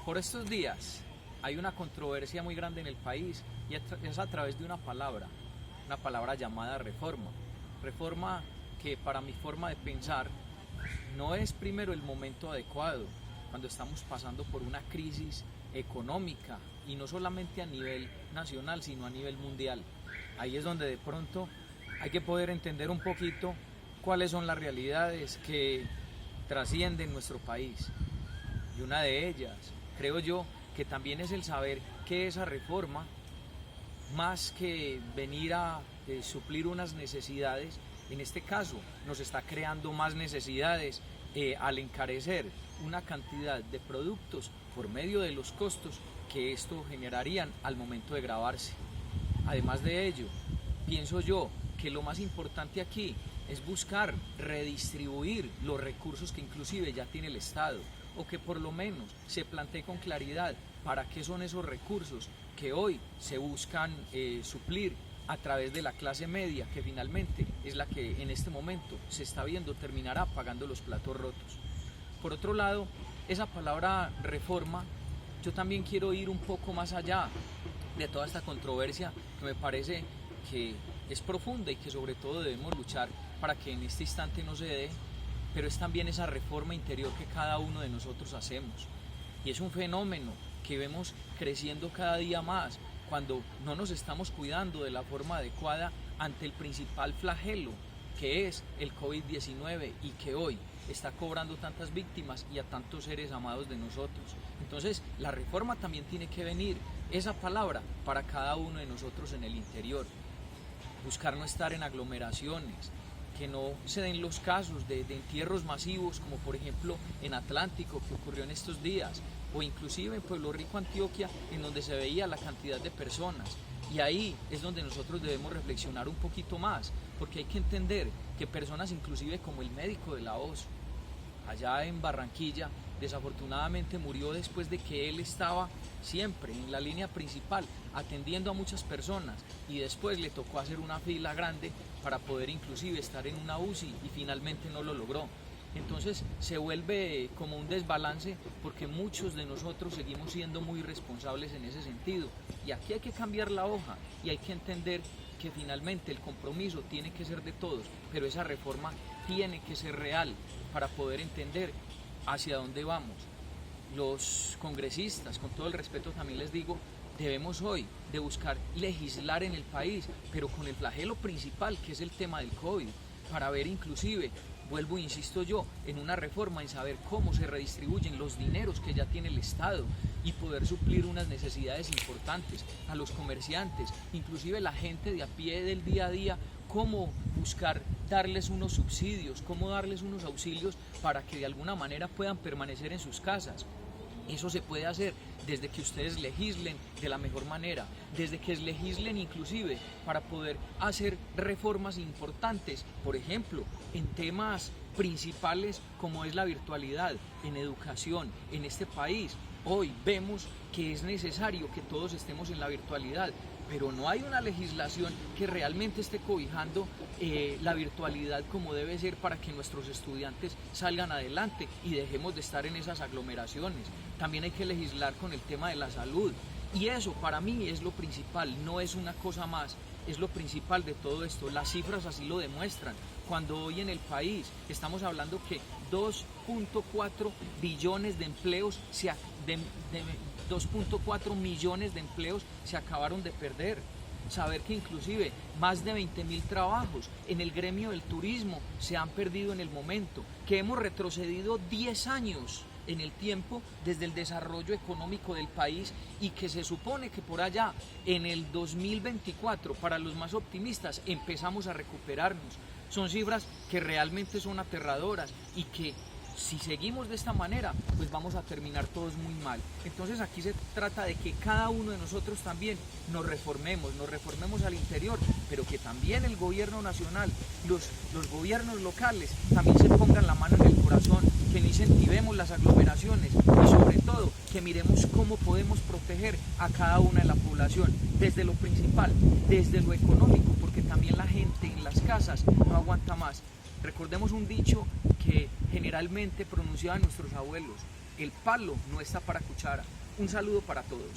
Por estos días hay una controversia muy grande en el país y es a través de una palabra llamada reforma. Reforma que para mi forma de pensar no es primero el momento adecuado cuando estamos pasando por una crisis económica y no solamente a nivel nacional sino a nivel mundial. Ahí es donde de pronto hay que poder entender un poquito cuáles son las realidades que trascienden nuestro país. Y una de ellas, creo yo, que también es el saber que esa reforma, más que venir a suplir unas necesidades, en este caso nos está creando más necesidades al encarecer una cantidad de productos por medio de los costos que esto generarían al momento de grabarse. Además de ello, pienso yo que lo más importante aquí es buscar redistribuir los recursos que inclusive ya tiene el Estado, o que por lo menos se plantee con claridad para qué son esos recursos que hoy se buscan suplir a través de la clase media, que finalmente es la que en este momento se está viendo terminará pagando los platos rotos. Por otro lado, esa palabra reforma, yo también quiero ir un poco más allá de toda esta controversia que me parece que es profunda y que sobre todo debemos luchar para que en este instante no se dé, pero es también esa reforma interior que cada uno de nosotros hacemos. Y es un fenómeno que vemos creciendo cada día más cuando no nos estamos cuidando de la forma adecuada ante el principal flagelo que es el COVID-19 y que hoy está cobrando tantas víctimas y a tantos seres amados de nosotros. Entonces la reforma también tiene que venir, esa palabra, para cada uno de nosotros en el interior. Buscar no estar en aglomeraciones, que no se den los casos de entierros masivos como por ejemplo en Atlántico que ocurrió en estos días, o inclusive en Pueblo Rico, Antioquia, en donde se veía la cantidad de personas. Y ahí es donde nosotros debemos reflexionar un poquito más, porque hay que entender que personas inclusive como el médico de la OSU, allá en Barranquilla, desafortunadamente murió después de que él estaba siempre en la línea principal atendiendo a muchas personas y después le tocó hacer una fila grande para poder inclusive estar en una UCI y finalmente no lo logró. Entonces se vuelve como un desbalance porque muchos de nosotros seguimos siendo muy responsables en ese sentido y aquí hay que cambiar la hoja y hay que entender que finalmente el compromiso tiene que ser de todos, pero esa reforma tiene que ser real para poder entender hacia dónde vamos. Los congresistas, con todo el respeto también les digo, debemos hoy de buscar legislar en el país, pero con el flagelo principal que es el tema del COVID, para ver inclusive, vuelvo e insisto yo, en una reforma, en saber cómo se redistribuyen los dineros que ya tiene el Estado y poder suplir unas necesidades importantes a los comerciantes, inclusive la gente de a pie del día a día, cómo buscar darles unos subsidios, cómo darles unos auxilios para que de alguna manera puedan permanecer en sus casas. Eso se puede hacer desde que ustedes legislen de la mejor manera, desde que legislen inclusive para poder hacer reformas importantes, por ejemplo, en temas principales como es la virtualidad, en educación, en este país. Hoy vemos que es necesario que todos estemos en la virtualidad, pero no hay una legislación que realmente esté cobijando la virtualidad como debe ser para que nuestros estudiantes salgan adelante y dejemos de estar en esas aglomeraciones. También hay que legislar con el tema de la salud y eso para mí es lo principal, no es una cosa más, es lo principal de todo esto. Las cifras así lo demuestran. Cuando hoy en el país estamos hablando que 2.4 billones de empleos 2.4 millones de empleos se acabaron de perder. Saber que inclusive más de 20.000 trabajos en el gremio del turismo se han perdido en el momento, que hemos retrocedido 10 años en el tiempo desde el desarrollo económico del país y que se supone que por allá en el 2024, para los más optimistas, empezamos a recuperarnos. Son cifras que realmente son aterradoras y que si seguimos de esta manera, pues vamos a terminar todos muy mal. Entonces aquí se trata de que cada uno de nosotros también nos reformemos al interior, pero que también el gobierno nacional, los gobiernos locales también se pongan la mano en el corazón, que no incentivemos las aglomeraciones y sobre todo que miremos cómo podemos proteger a cada una de la población, desde lo principal, desde lo económico, porque también la gente en las casas no aguanta más. Recordemos un dicho que generalmente pronunciaban nuestros abuelos: el palo no está para cuchara. Un saludo para todos.